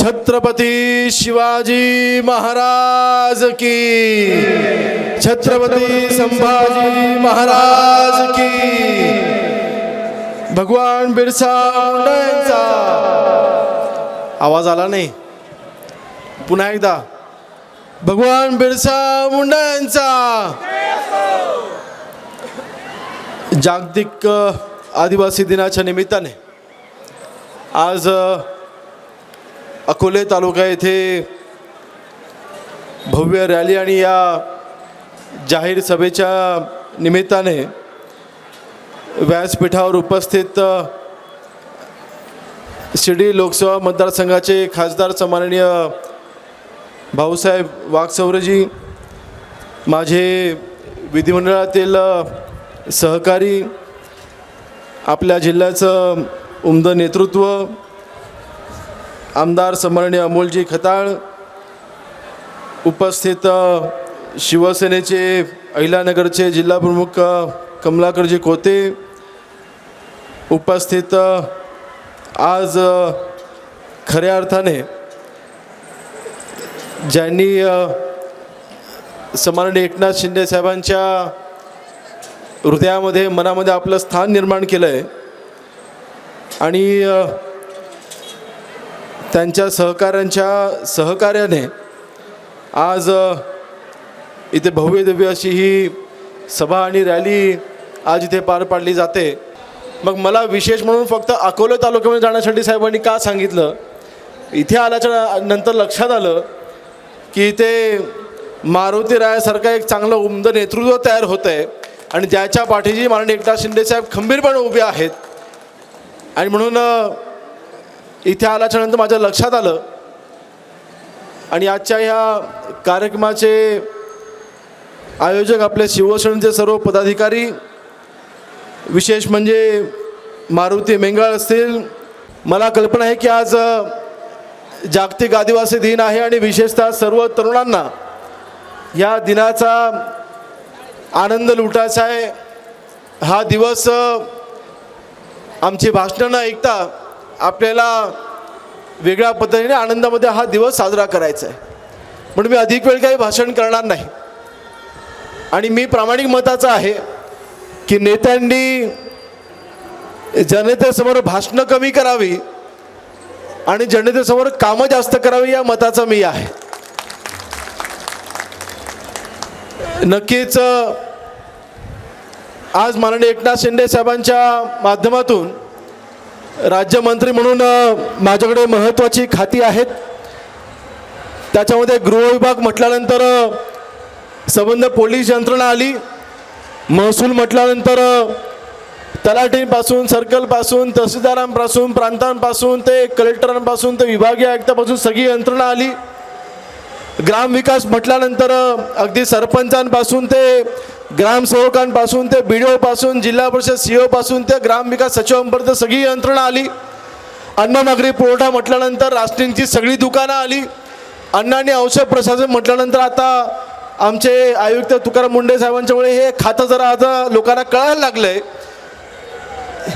छत्रपती शिवाजी महाराज की, छत्रपती संभाजी महाराज की, भगवान बिरसा मुंडांचा। आवाज आला नाही, पुन्हा एकदा भगवान बिरसा मुंडांचा। जागतिक आदिवासी दिनाच्या निमित्ताने आज अकोले तालुका येथे भव्य रॅली आणि या जाहीर सभेच्या निमित्ताने व्यासपीठावर उपस्थित शिर्डी लोकसभा मतदारसंघाचे खासदार सन्माननीय भाऊसाहेब वाघचौरेजी, माझे विधिमंडळातील सहकारी, आपल्या जिल्ह्याचं उमदं नेतृत्व, आमदार सन्माननीय अमोलजी खताळ, उपस्थित शिवसेनेचे अहिल्यानगरचे जिल्हाप्रमुख कमलाकरजी कोते, उपस्थित आज खऱ्या अर्थाने ज्यांनी सन्माननीय एकनाथ शिंदे साहेबांच्या हृदयामध्ये मनामध्ये आपलं स्थान निर्माण केलं आहे आणि त्यांच्या सहकाऱ्यांच्या सहकार्याने आज इथे भव्य दिव्य अशी ही सभा आणि रॅली आज इथे पार पाडली जाते। मग मला विशेष म्हणून फक्त अकोले तालुक्यामध्ये जाण्यासाठी साहेबांनी का सांगितलं, इथे आल्याच्या नंतर लक्षात आलं की इथे मारुती रायासारखं एक चांगलं उमदं नेतृत्व तयार होतं आहे आणि ज्याच्या पाठीशी माननीय एकनाथ शिंदे साहेब खंबीरपणे उभे आहेत। आणि म्हणून इथे आल्याच्या नंतर माझ्या लक्षात आलं आणि आजच्या ह्या कार्यक्रमाचे आयोजक आपले शिवसेनेचे सर्व पदाधिकारी, विशेष म्हणजे मारुती मेंगाळ असतील, मला कल्पना आहे की आज जागतिक आदिवासी दिन आहे आणि विशेषतः सर्व तरुणांना या दिनाचा आनंद लुटायचा आहे। हा दिवस आमची भाषणं न ऐकता आपल्याला वेगळ्या पद्धतीने आनंदामध्ये हा दिवस साजरा करायचा आहे, म्हणून मी अधिक वेळ काही भाषण करणार नाही। आणि मी प्रामाणिक मताचा आहे की नेत्यांनी जनतेसमोर भाषणं कमी करावी आणि जनतेसमोर कामं जास्त करावी, या मताचा मी आहे। नक्कीच आज माननीय एकनाथ शिंदे साहेबांच्या माध्यमातून राज्यमंत्री म्हणून माझ्याकडे महत्त्वाची खाती आहेत। त्याच्यामध्ये गृहविभाग म्हटल्यानंतर संबंध पोलीस यंत्रणा आली, महसूल म्हटल्यानंतर तलाठींपासून, सर्कलपासून, तहसीलदारांपासून, प्रांतांपासून ते कलेक्टरांपासून ते विभागीय आयुक्तापासून सगळी यंत्रणा आली। ग्रामविकास म्हटल्यानंतर अगदी सरपंचांपासून ते ग्रामसेवकांपासून ते BDO जिल्हा परिषद CO पासून ते ग्रामविकास सचिवांपर्यंत सगळी यंत्रणा आली। अन्न नागरी पुरवठा म्हटल्यानंतर राशनिंगची सगळी दुकानं आली। अन्न आणि औषध प्रशासन म्हटल्यानंतर आता आमचे आयुक्त तुकाराम मुंडे साहेबांच्यामुळे हे खातं जरा आता लोकांना कळायला लागलं आहे।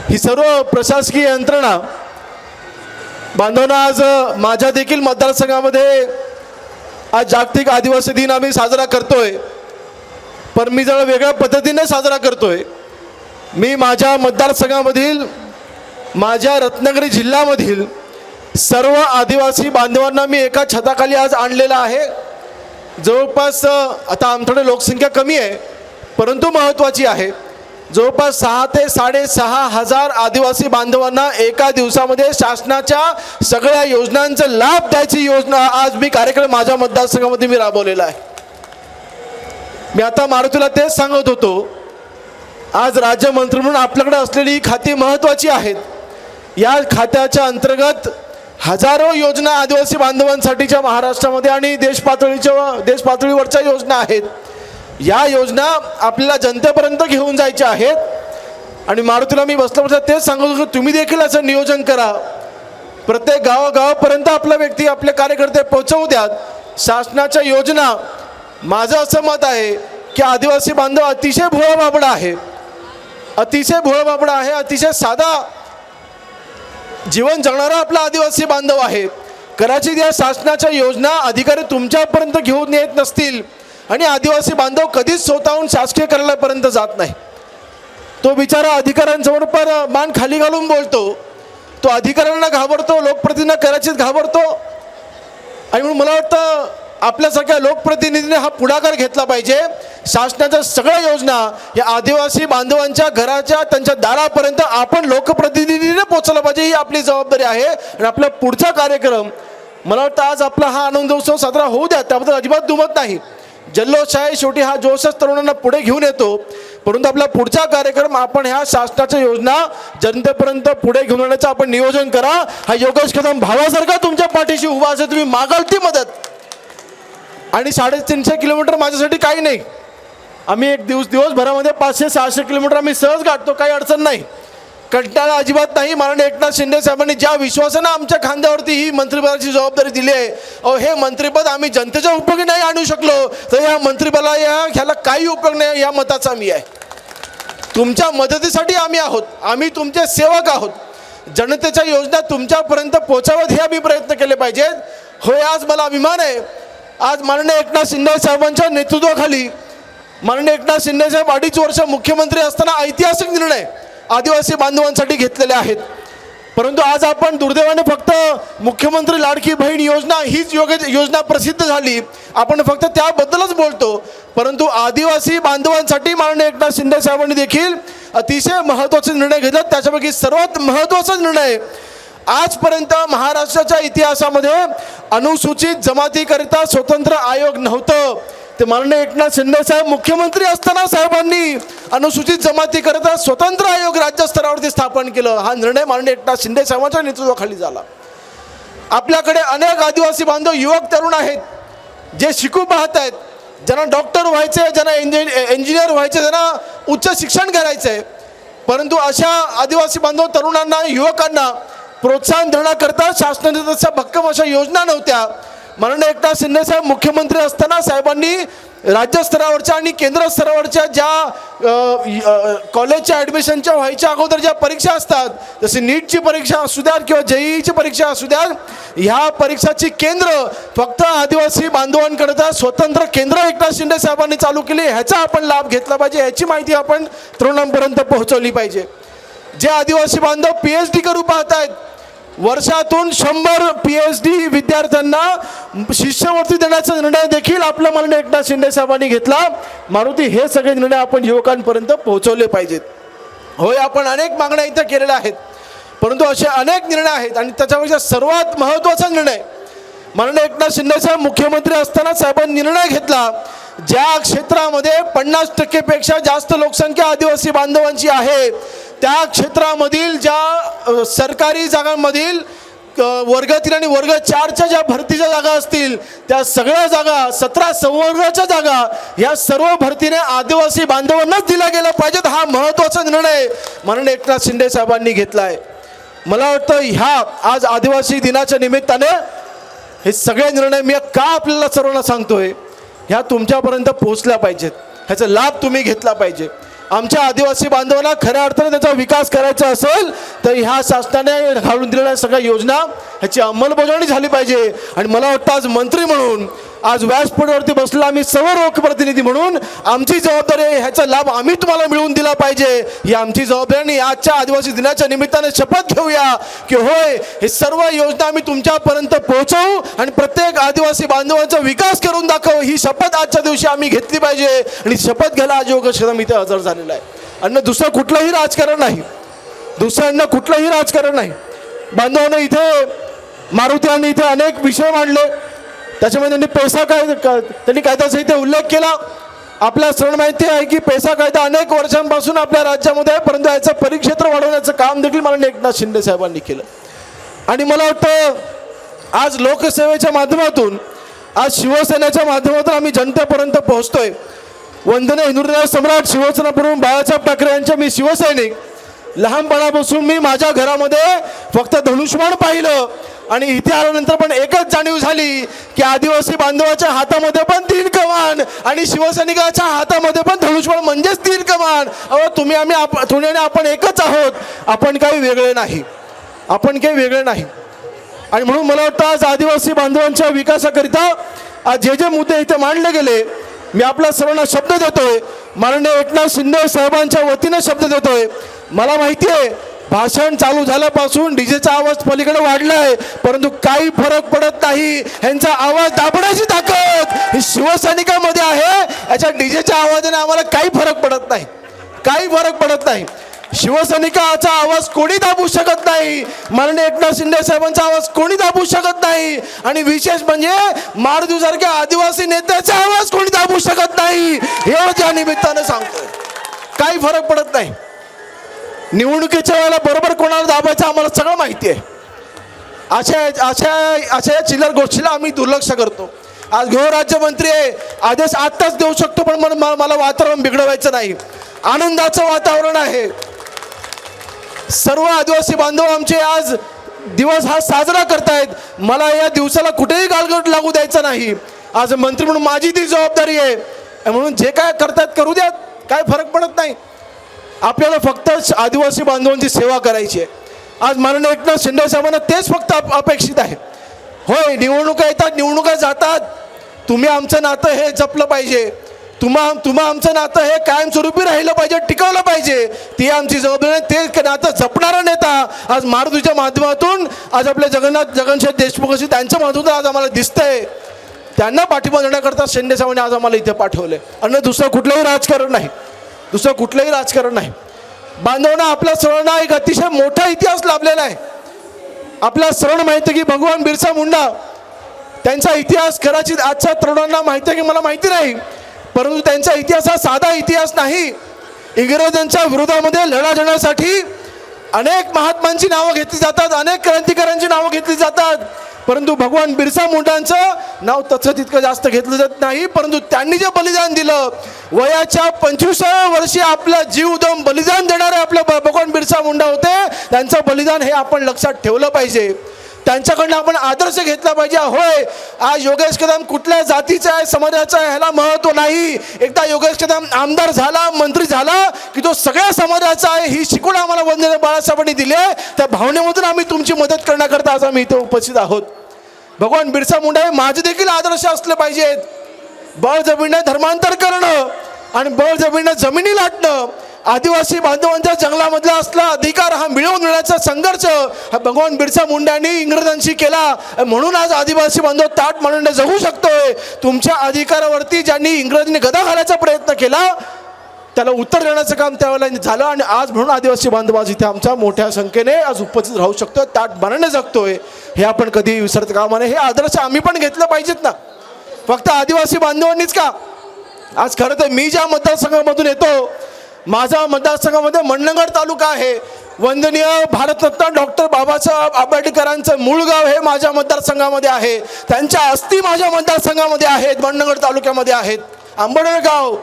ही सर्व प्रशासकीय यंत्रणा बांधवांना आज माझ्या देखील मतदारसंघामध्ये आज जागतिक आदिवासी दिन आम्ही साजरा करतोय, पण मी जरा वेगळ्या पद्धतीने साजरा करतोय। मी माझ्या मतदारसंघामधील, माझ्या रत्नागिरी जिल्ह्यामधील सर्व आदिवासी बांधवांना मी एका छताखाली आज आणलेलं आहे। जवळपास आता आमच्याकडे लोकसंख्या कमी आहे परंतु महत्त्वाची आहे, जवळपास 6 ते 6.5 हजार आदिवासी बांधवांना एका दिवसामध्ये शासनाच्या सगळ्या योजनांचा लाभ द्यायची योजना आज मी कार्यक्रम माझ्या मतदारसंघामध्ये मी राबवलेला आहे। मी आता मारुतीला तेच सांगत होतो, आज राज्यमंत्री म्हणून आपल्याकडे असलेली ही खाती महत्त्वाची आहेत। या खात्याच्या अंतर्गत हजारो योजना आदिवासी बांधवांसाठीच्या महाराष्ट्रामध्ये आणि देश पातळीवरच्या योजना आहेत। या योजना आपल्याला जनतेपर्यंत घेऊन जायच्या आहेत आणि मारुतीला मी बसल्या तेच सांगत होतो, तुम्ही देखील असं नियोजन करा, प्रत्येक गावागावापर्यंत आपला व्यक्ती, आपले कार्यकर्ते पोहोचवू द्यात शासनाच्या योजना। माझं असं मत आहे की आदिवासी बांधव अतिशय भोळा बाबडा आहे, अतिशय भोळा बाबडा आहे, अतिशय साधा जीवन जगणारा आपला आदिवासी बांधव आहे। कदाचित या शासनाच्या योजना अधिकारी तुमच्यापर्यंत घेऊन येत नसतील आणि आदिवासी बांधव कधीच स्वतःहून शासकीय कार्यालयापर्यंत जात नाही. तो बिचारा अधिकाऱ्यांसमोर पण मान खाली घालून बोलतो, तो अधिकाऱ्यांना घाबरतो, लोकप्रतिनिधींना कदाचित घाबरतो. आणि म्हणून मला वाटतं आपल्यासारख्या लोकप्रतिनिधींनी हा पुढाकार घेतला पाहिजे. शासनाच्या सगळ्या योजना या आदिवासी बांधवांच्या घराच्या त्यांच्या दारापर्यंत आपण लोकप्रतिनिधीने पोहोचवलं पाहिजे, ही आपली जबाबदारी आहे. आणि आपला पुढचा कार्यक्रम मला वाटतं आज आपला हा आनंदोत्सव साजरा होऊ द्या, त्याबद्दल अजिबात दुमत नाही. जल्लोष आहे, शेवटी हा जोशच तरुणांना पुढे घेऊन येतो. परंतु आपला पुढचा कार्यक्रम आपण ह्या शासनाच्या योजना जनतेपर्यंत पुढे घेऊन येण्याचं आपण नियोजन करा. हा योगेश कदम भावासारखा तुमच्या पाठीशी उभा असेल, तुम्ही मागाल ती मदत. आणि 350 किलोमीटर माझ्यासाठी काही नाही. आम्ही एक दिवसभरामध्ये 500-600 किलोमीटर आम्ही सहज गाठतो, काही अडचण नाही, कंटाळा अजिबात नाही. माननीय एकनाथ शिंदे साहेबांनी ज्या विश्वासानं आमच्या खांद्यावरती ही मंत्रिपदाची जबाबदारी दिली आहे, हे मंत्रिपद आम्ही जनतेच्या उपयोगी नाही आणू शकलो तर या मंत्रिपदाला ह्याला काही उपयोग नाही, या मताचा आम्ही आहे. तुमच्या मदतीसाठी आम्ही आहोत, आम्ही तुमचे सेवक आहोत. जनतेच्या योजना तुमच्यापर्यंत पोहोचाव्यात हे आम्ही प्रयत्न केले पाहिजेत. होय, आज मला अभिमान आहे, आज माननीय एकनाथ शिंदे साहेबांच्या नेतृत्वाखाली माननीय एकनाथ शिंदे साहेब 2.5 वर्ष मुख्यमंत्री असताना ऐतिहासिक निर्णय आदिवासी बांधवांसाठी घेतलेले आहेत. परंतु आज आपण दुर्दैवाने फक्त मुख्यमंत्री लाडकी बहीण योजना हीच योजना प्रसिद्ध झाली, आपण फक्त त्याबद्दलच बोलतो. परंतु आदिवासी बांधवांसाठी माननीय एकनाथ शिंदे साहेबांनी देखील अतिशय महत्त्वाचे निर्णय घेतले. त्याच्यापैकी सर्वात महत्त्वाचा निर्णय, आजपर्यंत महाराष्ट्राच्या इतिहासामध्ये अनुसूचित जमातीकरिता स्वतंत्र आयोग नव्हतं. ते माननीय एकनाथ शिंदे साहेब मुख्यमंत्री असताना साहेबांनी अनुसूचित जमातीकरिता स्वतंत्र आयोग राज्यस्तरावरती स्थापन केलं. हा निर्णय माननीय एकनाथ शिंदे साहेबांच्या नेतृत्वाखाली झाला. आपल्याकडे अनेक आदिवासी बांधव युवक तरुण आहेत जे शिकू पाहत आहेत, ज्यांना डॉक्टर व्हायचे, ज्यांना इंजिनियर व्हायचे, ज्यांना उच्च शिक्षण करायचं आहे. परंतु अशा आदिवासी बांधव तरुणांना, युवकांना प्रोत्साहन देण्याकरता शासनाने तशा भक्कम अशा योजना नव्हत्या. माननीय एकनाथ शिंदे साहेब मुख्यमंत्री असताना साहेबांनी राज्यस्तरावरच्या आणि केंद्र स्तरावरच्या ज्या कॉलेजच्या ॲडमिशनच्या व्हायच्या अगोदर ज्या परीक्षा असतात, जसे नीटची परीक्षा असू द्या किंवा JEEची परीक्षा असू द्या, ह्या परीक्षाची केंद्र फक्त आदिवासी बांधवांकरता स्वतंत्र केंद्र एकनाथ शिंदे साहेबांनी चालू केली. ह्याचा आपण लाभ घेतला पाहिजे, ह्याची माहिती आपण तरुणांपर्यंत पोहोचवली पाहिजे. जे आदिवासी बांधव PhD करू पाहत आहेत, वर्षातून 100 PhD विद्यार्थ्यांना शिष्यवृत्ती देण्याचा निर्णय देखील आपल्या माननीय एकनाथ शिंदे साहेबांनी घेतला. मारुती, हे सगळे निर्णय आपण युवकांपर्यंत पोहोचवले पाहिजेत. होय, आपण अनेक मागण्या इथं केलेल्या आहेत, परंतु असे अनेक निर्णय आहेत आणि त्याच्यापेक्षा सर्वात महत्त्वाचा निर्णय माननीय एकनाथ शिंदे साहेब मुख्यमंत्री असताना साहेबांनी निर्णय घेतला. ज्या क्षेत्रामध्ये 50% पेक्षा जास्त लोकसंख्या आदिवासी बांधवांची आहे, त्या क्षेत्रामधील ज्या सरकारी जागांमधील वर्ग 3 आणि वर्ग 4च्या ज्या भरतीच्या जागा असतील, त्या सगळ्या जागा 17 संवर्गाच्या जागा या सर्व भरतीने आदिवासी बांधवांनाच दिल्या गेल्या पाहिजेत. हा महत्त्वाचा निर्णय माननीय एकनाथ शिंदे साहेबांनी घेतला आहे. मला वाटतं ह्या आज आदिवासी दिनाच्या निमित्ताने हे सगळे निर्णय मी का आपल्याला सर्वांना सांगतोय, ह्या तुमच्यापर्यंत पोहोचल्या पाहिजेत, ह्याचा लाभ तुम्ही घेतला पाहिजे. आमच्या आदिवासी बांधवांना खऱ्या अर्थाने त्याचा विकास करायचा असेल तर ह्या शासनाने घालून दिलेल्या सगळ्या योजना ह्याची अंमलबजावणी झाली पाहिजे. आणि मला वाटतं आज मंत्री म्हणून, आज व्यासपीठावरती बसलेला आम्ही सर्व लोकप्रतिनिधी म्हणून आमची जबाबदारी आहे, ह्याचा लाभ आम्ही तुम्हाला मिळवून दिला पाहिजे, ही आमची जबाबदारी. आजच्या आदिवासी दिनाच्या निमित्ताने शपथ घेऊया की होय, हे सर्व योजना आम्ही तुमच्यापर्यंत पोहोचवू आणि प्रत्येक आदिवासी बांधवांचा विकास करून दाखवू, ही शपथ आजच्या दिवशी आम्ही घेतली पाहिजे. आणि शपथ घ्यायला आज योगेश कदम इथे हजर झालेला आहे. आणि दुसरं कुठलंही राजकारण नाही, दुसऱ्यांना कुठलंही राजकारण नाही. बांधवांना इथे मारुतीयांनी इथे अनेक विषय मांडले, त्याच्यामध्ये त्यांनी कायद्याचा इथे उल्लेख केला. आपल्या सर्व माहिती आहे की पैसा कायदा अनेक वर्षांपासून आपल्या राज्यामध्ये आहे, परंतु याचं परिक्षेत्र वाढवण्याचं काम देखील माननीय एकनाथ शिंदे साहेबांनी केलं. आणि मला वाटतं आज लोकसेवेच्या माध्यमातून, आज शिवसेनेच्या माध्यमातून आम्ही जनतेपर्यंत पोहोचतोय. वंदनीय हिंदुराव सम्राट शिवसेना प्रमुख बाळासाहेब ठाकरे यांचे मी शिवसैनिक. लहानपणापासून मी माझ्या घरामध्ये फक्त धनुष्यबाण पाहिलं आणि इथे आल्यानंतर पण एकच जाणीव झाली की आदिवासी बांधवाच्या हातामध्ये पण 3 कमान आणि शिवसैनिकाच्या हातामध्ये पण धनुष्यबाण म्हणजेच 3 कमान. तुम्ही आणि आपण एकच आहोत, आपण काही वेगळे नाही, आपण काही वेगळे नाही. आणि म्हणून मला वाटतं आज आदिवासी बांधवांच्या विकासाकरिता आज जे जे मुद्दे इथे मांडले गेले, मी आपल्या सर्वांना शब्द देतोय, माननीय एकनाथ शिंदे साहेबांच्या वतीनं शब्द देतोय. मला माहिती आहे भाषण चालू झाल्यापासून डीजेचा आवाज पलीकडे वाढलाय, परंतु काही फरक पडत नाही. ह्यांचा आवाज दाबण्याची ताकद ही शिवसैनिकांमध्ये आहे. याच्या डीजेच्या आवाजाने आम्हाला काही फरक पडत नाही, काही फरक पडत नाही. शिवसैनिकाचा आवाज कोणी दाबू शकत नाही, माननीय एकनाथ शिंदे साहेबांचा आवाज कोणी दाबू शकत नाही. आणि विशेष म्हणजे मारुतीसारख्या आदिवासी नेत्याचा आवाज कोणी दाबू शकत नाही. हे त्या निमित्तानं सांगतोय, काही फरक पडत नाही. निवडणुकीच्या वेळेला बरोबर कोणाला दाबायचं आम्हाला सगळं माहिती आहे. अशा चिल्लर गोष्टीला आम्ही दुर्लक्ष करतो. आज गृहराज्यमंत्री आहे, आदेश आत्ताच देऊ शकतो, पण मला वातावरण बिघडवायचं नाही. आनंदाचं वातावरण आहे. सर्व आदिवासी बांधव आमचे आज दिवस हा साजरा करतायत. मला या दिवसाला कुठेही गालगट लागू द्यायचा नाही. आज मंत्री म्हणून माझी ती जबाबदारी आहे. म्हणून जे काय करतात करू द्यात, काय फरक पडत नाही. आपल्याला फक्त आदिवासी बांधवांची सेवा करायची आहे. आज माननीय एकनाथ शिंदे साहेबांना तेच फक्त अपेक्षित आहे. होय, निवडणुका येतात, निवडणुका जातात. तुम्ही आमचं नातं हे जपलं पाहिजे. तुम्हा आमचं नातं हे कायमस्वरूपी राहिलं पाहिजे, टिकवलं पाहिजे. ती आमची जबाबदारी. ते नातं जपणारा नेता आज मारुतीच्या माध्यमातून आज आपल्या जगनशेठ देशमुख अशी त्यांच्या माध्यमातून आज आम्हाला दिसतंय. त्यांना पाठिंबा देण्याकरता शिंदे साहेबांनी आज आम्हाला इथे पाठवले. आणि दुसरं कुठलंही राजकारण नाही, दुसरं कुठलंही राजकारण नाही. बांधवांना आपल्या सर्वांना एक अतिशय मोठा इतिहास लाभलेला आहे. आपल्या सर्वांना माहिती आहे की भगवान बिरसा मुंडा त्यांचा इतिहास कदाचित आजच्या तरुणांना माहिती आहे की मला माहिती नाही, परंतु त्यांचा इतिहास हा साधा इतिहास नाही. इंग्रजांच्या विरोधामध्ये लढा देण्यासाठी अनेक महात्मांची नावं घेतली जातात, अनेक क्रांतिकारांची नावं घेतली जातात, परंतु भगवान बिरसा मुंडांचं नाव तसं तितकं जास्त घेतलं जात नाही. परंतु त्यांनी जे बलिदान दिलं, वयाच्या 25व्या वर्षी आपला जीवदम बलिदान देणारे आपले भगवान बिरसा मुंडा होते. त्यांचं बलिदान हे आपण लक्षात ठेवलं पाहिजे. त्यांच्याकडनं आपण आदर्श घेतला पाहिजे. होय, आज योगेश कदम कुठल्या जातीचा आहे, समाजाचा आहे, ह्याला महत्त्व नाही. एकदा योगेश कदम आमदार झाला, मंत्री झाला की तो सगळ्या समाजाचा आहे, ही शिकवण आम्हाला वंदनीय बाळासाहेबांनी दिली आहे. त्या भावनेमधून आम्ही तुमची मदत करण्याकरता आज आम्ही इथे उपस्थित आहोत. भगवान बिरसा मुंडा हे माझे देखील आदर्श असले पाहिजेत. बळजबरीने धर्मांतर करणं आणि बळजबरीने जमिनी लाटणं, आदिवासी बांधवांच्या जंगलामधला असला अधिकार हा मिळवून देण्याचा संघर्ष हा भगवान बिरसा मुंडांनी इंग्रजांशी केला. म्हणून आज आदिवासी बांधव ताट मानून जगू शकतोय. तुमच्या अधिकारावरती ज्यांनी इंग्रजांनी गदा घालायचा प्रयत्न केला त्याला उत्तर देण्याचं काम त्यावेळेला झालं. आणि आज म्हणून आदिवासी बांधव आज इथे आमच्या मोठ्या संख्येने आज उपस्थित राहू शकतोय, ताट मानाने जगतोय. हे आपण कधी विसरता कामा नये. हे आदर्श आम्ही पण घेतलं पाहिजेत ना, फक्त आदिवासी बांधवांनीच का. आज खरं तर मी ज्या मतदारसंघामधून येतो, माझा मतदारसंघामध्ये मंडणगड तालुका आहे. वंदनीय भारतरत्न डॉक्टर बाबासाहेब आंबेडकरांचं मूळ गाव हे माझ्या मतदारसंघामध्ये आहे. त्यांच्या अस्थी माझ्या मतदारसंघामध्ये आहेत, मंडणगड तालुक्यामध्ये आहेत. आंबेडकर गाव,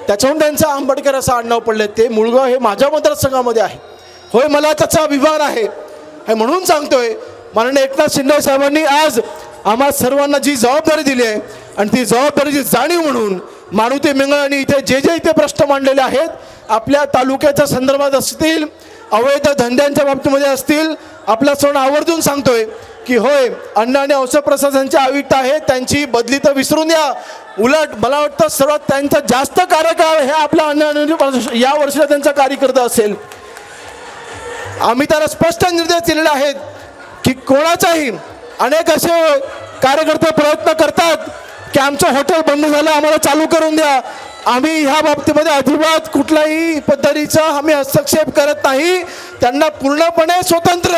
त्याच्याहून त्यांचं आंबेडकर असं आडनाव पडलं. ते मूळगाव हे माझ्या मतदारसंघामध्ये आहे. होय, मला त्याचा अभिमान आहे. हे म्हणून सांगतोय, माननीय एकनाथ शिंदे साहेबांनी आज आम्हा सर्वांना जी जबाबदारी दिली आहे आणि ती जबाबदारीची जाणीव म्हणून मारुती मिंगळ इथे जे इथे प्रश्न मांडलेले आहेत, आपल्या तालुक्याच्या संदर्भात असतील, अवैध धंद्यांच्या बाबतीमध्ये असतील, आपल्या सर्वांना आवर्जून सांगतोय की होय, अन्न आणि औषध प्रशासनाचे आयुक्त आहेत, त्यांची बदली तर विसरून द्या. उलट मला वाटतं सर्वात त्यांचा जास्त कार्यकाळ हे आपल्या अन्न या वर्षीला त्यांचा कार्यकर्ता असेल. आम्ही त्याला स्पष्ट निर्देश दिलेले आहेत की कोणाचाही अनेक असे कार्यकर्ते प्रयत्न करतात की आमचं हॉटेल बंद झालं, आम्हाला चालू करून द्या. आम्ही ह्या बाबतीमध्ये अजिबात कुठल्याही पद्धतीचा आम्ही हस्तक्षेप करत नाही. त्यांना पूर्णपणे स्वतंत्र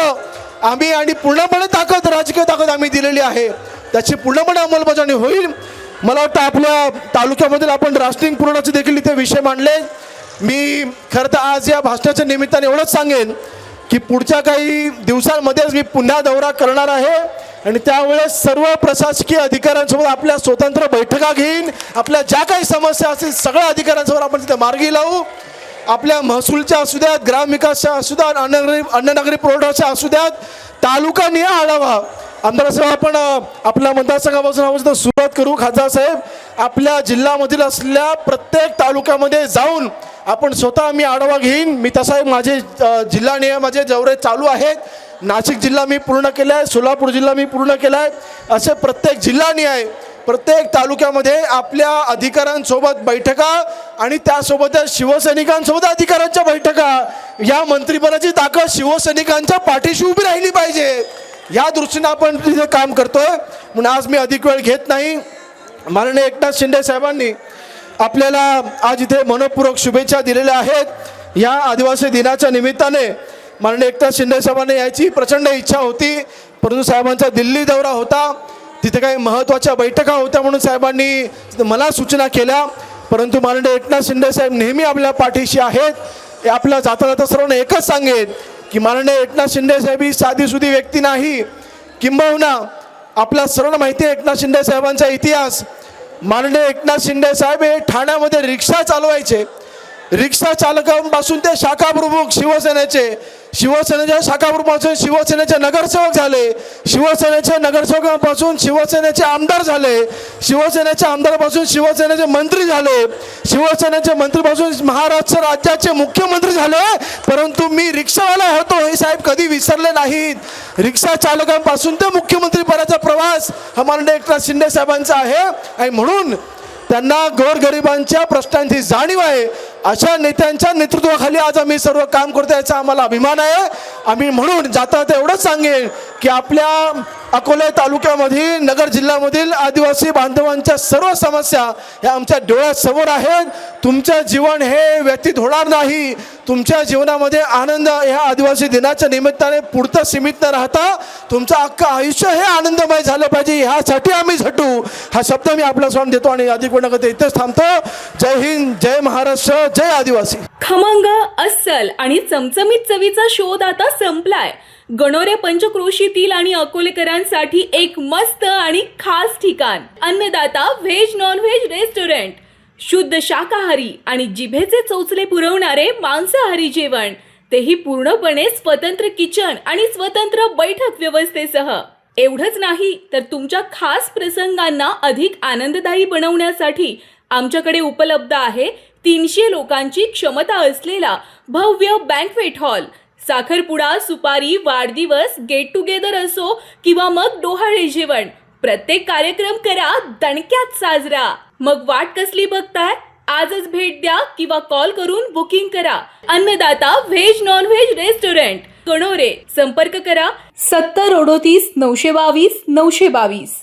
आम्ही आणि पूर्णपणे ताकद, राजकीय ताकद आम्ही दिलेली आहे. त्याची पूर्णपणे अंमलबजावणी होईल. मला वाटतं आपल्या तालुक्यामधील आपण राष्ट्रीय पुरवण्याचे देखील इथे विषय मांडले. मी खरं तर आज या भाषणाच्या निमित्ताने एवढंच सांगेन की पुढच्या काही दिवसांमध्येच मी पुन्हा दौरा करणार आहे आणि त्यावेळेस सर्व प्रशासकीय अधिकाऱ्यांसोबत आपल्या स्वतंत्र बैठका घेईन. आपल्या ज्या काही समस्या असतील सगळ्या अधिकाऱ्यांसोबत आपण तिथे मार्गी लावू. आपल्या महसूलच्या असू द्यात, ग्रामविकासच्या असू द्यात, अन्ननागरी पुरवठ्याच्या असू द्यात, तालुका निहाय आढावा आमदार साहेब आपण आपल्या मतदारसंघापासून सुरुवात करू. खासदार साहेब, आपल्या जिल्ह्यामधील असलेल्या प्रत्येक तालुक्यामध्ये जाऊन आपण स्वतः मी आढावा घेईन. मी तसा माझे जिल्हा निहाय माझे दौरे चालू आहेत. नाशिक जिल्हा मी पूर्ण केला आहे, सोलापूर जिल्हा मी पूर्ण केला आहे. असे प्रत्येक जिल्हानिहाय प्रत्येक तालुक्यामध्ये आपल्या अधिकाऱ्यांसोबत बैठका आणि त्यासोबतच शिवसैनिकांसोबत अधिकाऱ्यांच्या बैठका. या मंत्रिपदाची ताकद शिवसैनिकांच्या पाठीशी उभी राहिली पाहिजे, या दृष्टीने आपण तिथे काम करतोय. म्हणून आज मी अधिक वेळ घेत नाही. माननीय एकनाथ शिंदे साहेबांनी आपल्याला आज इथे मनपूर्वक शुभेच्छा दिलेल्या आहेत. या आदिवासी दिनाच्या निमित्ताने माननीय एकनाथ शिंदे साहेबांनी याची प्रचंड इच्छा होती, परंतु साहेबांचा दिल्ली दौरा होता, तिथे काही महत्त्वाच्या बैठका होत्या म्हणून साहेबांनी मला सूचना केल्या. परंतु माननीय एकनाथ शिंदे साहेब नेहमी आपल्या पाठीशी आहेत. हे आपल्या जाता जाता सर्वांना एकच सांगेन की माननीय एकनाथ शिंदे साहेब ही साधीसुधी व्यक्ती नाही. किंबहुना आपल्या सर्वांना माहिती आहे एकनाथ शिंदे साहेबांचा इतिहास. माननीय एकनाथ शिंदे साहेब हे ठाण्यामध्ये रिक्षा चालवायचे. रिक्षा चालकांपासून ते शाखा प्रमुख शिवसेनेच्या शाखा प्रमुखापासून शिवसेनेचे नगरसेवक झाले, शिवसेनेच्या नगरसेवकांपासून शिवसेनेचे आमदार झाले, शिवसेनेच्या आमदारापासून शिवसेनेचे मंत्री झाले, शिवसेनेच्या मंत्रीपासून महाराष्ट्र राज्याचे मुख्यमंत्री झाले. परंतु मी रिक्षावाला होतो हे साहेब कधी विसरले नाहीत. रिक्षा चालकांपासून ते मुख्यमंत्रीपदाचा प्रवास हा माननीय एकनाथ शिंदे साहेबांचा आहे आणि म्हणून त्यांना गोरगरिबांच्या प्रश्नांची जाणीव आहे. अशा नेत्यांच्या नेतृत्वाखाली आज आम्ही सर्व काम करतो, याचा आम्हाला अभिमान आहे. आम्ही म्हणून जाता एवढंच सांगेन की आपल्या अकोले तालुक्यामधील नगर जिल्ह्यामधील आदिवासी बांधवांच्या सर्व समस्या ह्या आमच्या डोळ्यासमोर आहेत. तुमचं जीवन हे व्यतीत होणार नाही. तुमच्या जीवनामध्ये आनंद ह्या आदिवासी दिनाच्या निमित्ताने पुढचं सीमित न राहता तुमचं अख्खं आयुष्य हे आनंदमय झालं पाहिजे, ह्यासाठी आम्ही झटू. हा शब्द मी आपल्या समोर देतो आणि अधिक वेळ नका इथेच थांबतो. जय हिंद, जय महाराष्ट्र, जय आदिवासी. खमंग, अस्सल आणि चमचमीत चवीचा शोध आता संपलाय. गणोरे पंचक्रोशीतील आणि अकोलेकरांसाठी एक मस्त आणि खास ठिकाण, अन्नदाता व्हेज नॉन व्हेज रेस्टॉरंट. शुद्ध शाकाहारी आणि जिभेचे चोचले पुरवणारे मांसाहारी जेवण, तेही पूर्णपणे स्वतंत्र किचन आणि स्वतंत्र बैठक व्यवस्थेसह. एवढंच नाही तर तुमच्या खास प्रसंगांना अधिक आनंददायी बनवण्यासाठी आमच्याकडे उपलब्ध आहे 300 लोकांची क्षमता असलेला भव्य बँक्वेट हॉल. साखरपुडा, सुपारी, वाढदिवस, गेट टुगेदर असो किंवा मग डोहाळे जेवण, प्रत्येक कार्यक्रम करा दणक्यात साजरा. मग वाट कसली बघताय? आजच भेट द्या किंवा कॉल करून बुकिंग करा. अन्नदाता veg non veg restaurant, Ganore. संपर्क करा 70 38 922 922.